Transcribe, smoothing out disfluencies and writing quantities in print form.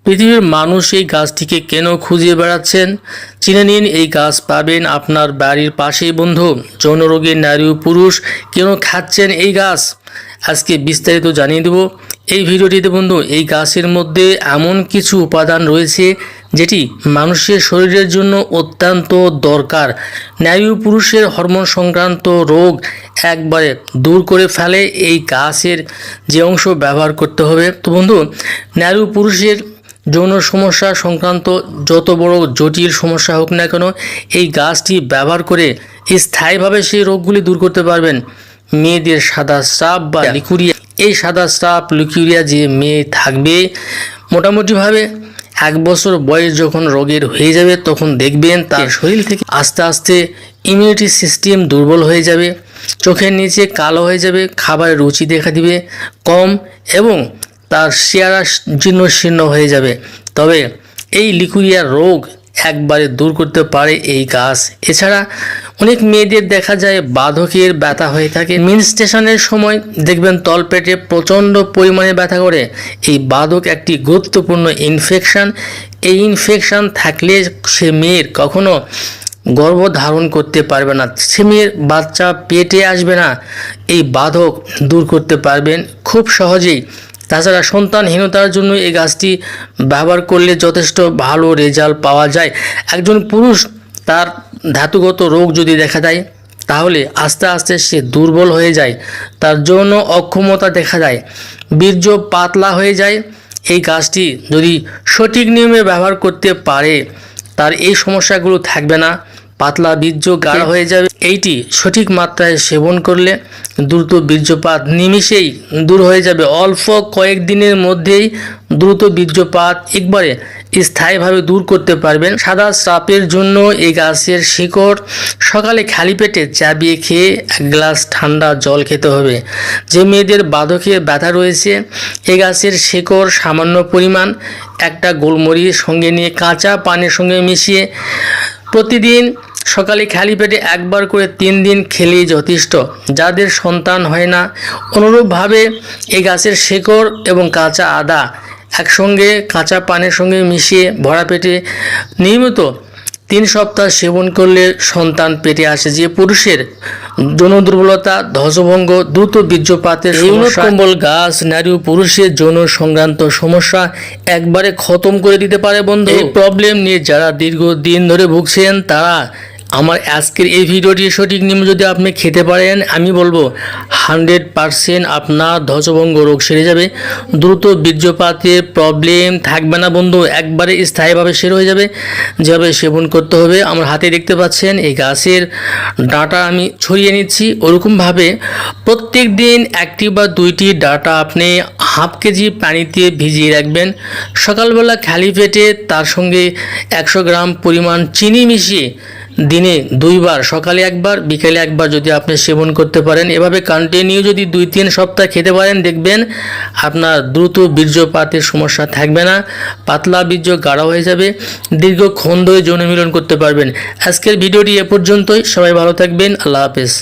পৃথিবীর মানুষ এই গাছটিকে কেন খুঁজে বেড়াচ্ছেন? চিনে নিন, এই গাছ পাবেন আপনার বাড়ির পাশেই বন্ধু। যৌন রোগে নারী ও পুরুষ কেন খাচ্ছেন এই গাছ, আজকে বিস্তারিত জানিয়ে দেব এই ভিডিওটিতে বন্ধু। এই গাছের মধ্যে এমন কিছু উপাদান রয়েছে যেটি মানুষের শরীরের জন্য অত্যন্ত দরকার। নারী ও পুরুষের হরমোন সংক্রান্ত রোগ একবারে দূর করে ফেলে এই গাছের যে অংশ ব্যবহার করতে হবে। তো বন্ধু, নারী ও পুরুষের যৌন সমস্যা সংক্রান্ত যত বড় জটিল সমস্যা হোক না কেন, এই গাছটি ব্যবহার করে স্থায়ীভাবে সেই রোগগুলি দূর করতে পারবেন। মেয়েদের সাদা স্রাব বা লিকুরিয়া, এই সাদা স্রাব লিকুরিয়া যে মেয়ে থাকবে, মোটামুটিভাবে 1 বছর বয়স যখন রোগের হয়ে যাবে তখন দেখবেন তার শরীর থেকে আস্তে আস্তে ইমিউনিটি সিস্টেম দুর্বল হয়ে যাবে, চোখের নিচে কালো হয়ে যাবে, খাবারের রুচি দেখা দিবে কম এবং তার চেহারা জীর্ণ শীর্ণ হয়ে যাবে। তবে এই লিকুরিয়া রোগ একবারে দূর করতে পারে এই গাছ। এছাড়া অনেক মেয়েদের দেখা যায় বাধকের ব্যথা হয়ে থাকে, মেনস্ট্রুয়েশনের সময় দেখবেন তলপেটে প্রচণ্ড পরিমাণে ব্যথা করে। এই বাধক একটি গুরুত্বপূর্ণ ইনফেকশন। এই ইনফেকশন থাকলে সে মেয়ের কখনো গর্ভ ধারণ করতে পারবে না, সে মেয়ের বাচ্চা পেটে আসবে না। এই বাধক দূর করতে পারবেন খুব সহজেই। তাছাড়া সন্তানহীনতার জন্য এই গাছটি ব্যবহার করলে যথেষ্ট ভালো রেজাল্ট পাওয়া যায়। একজন পুরুষ তার ধাতুগত রোগ যদি দেখা যায় তাহলে আস্তে আস্তে সে দুর্বল হয়ে যায়, তার যৌন অক্ষমতা দেখা যায়, বীর্য পাতলা হয়ে যায়। এই গাছটি যদি সঠিক নিয়মে ব্যবহার করতে পারে তার এই সমস্যাগুলো থাকবে না, পাতলা বীর্য গাঢ় হয়ে যাবে। এইটি সঠিক মাত্রায় সেবন করলে দ্রুত বীর্যপাত নিমিষেই দূর হয়ে যাবে। অল্প কয়েকদিনের মধ্যেই দ্রুত বীর্যপাত একবারে স্থায়ীভাবে দূর করতে পারবেন। সাদা স্রাপের জন্য এই গাছের শিকড় সকালে খালি পেটে চাবিয়ে খেয়ে 1 গ্লাস ঠান্ডা জল খেতে হবে। যে মেয়েদের বাধকে ব্যথা রয়েছে, এই গাছের শিকড় সামান্য পরিমাণ একটা গোলমরিচ সঙ্গে নিয়ে কাঁচা পানির সঙ্গে মিশিয়ে প্রতিদিন সকালে খালি পেটে 1 বার করে 3 দিন খেলেই যথেষ্ট। যাদের সন্তান হয় না, অনুরূপভাবে এই গাছের শিকড় এবং কাঁচা আদা একসঙ্গে কাঁচা পানির সঙ্গে মিশিয়ে ভরা পেটে নিয়মিত 3 সপ্তাহ সেবন করলে সন্তান পেটে আসে। যে পুরুষের যৌন দুর্বলতা, ধ্বজভঙ্গ, দ্রুত বীর্যপাতের সমস্যা, কম্বল গাছ নারী ও পুরুষের যৌন সংক্রান্ত সমস্যা একবারে খতম করে দিতে পারে বন্ধু। এই প্রবলেম নিয়ে যারা দীর্ঘদিন ধরে ভুগছেন তারা আমার আজকের এই ভিডিওটি সঠিক নিয়মে যদি আপনি খেতে পারেন, আমি বলবো 100% আপনার ধ্বজভঙ্গ রোগ সেরে যাবে, দ্রুত বীর্যপাতের প্রবলেম থাকবে না বন্ধু, একবারে স্থায়ীভাবে সেরে হয়ে যাবে। যেভাবে সেবন করতে হবে আমার হাতে দেখতে পাচ্ছেন, এই গাছের ডাঁটা আমি ছড়িয়ে নিচ্ছি। ওরকমভাবে প্রত্যেক দিন 1টি বা 2টি ডাঁটা আপনি হাফ কেজি পানিতে ভিজিয়ে রাখবেন। সকালবেলা খালি পেটে তার সঙ্গে 100 গ্রাম পরিমাণ চিনি মিশিয়ে দিনে 2 বার, সকালে 1 বার বিকেলে 1 বার যদি আপনি সেবন করতে পারেন, এভাবে কন্টিনিউ যদি 2-3 সপ্তাহ খেতে পারেন, দেখবেন আপনার দ্রুত বীর্যপাতের সমস্যা থাকবে না, পাতলা বীর্য গাঢ় হয়ে যাবে, দীর্ঘক্ষণ ধরে যৌন মিলন করতে পারবেন। আজকের ভিডিওটি এ পর্যন্তই। সবাই ভালো থাকবেন। আল্লাহ হাফেজ।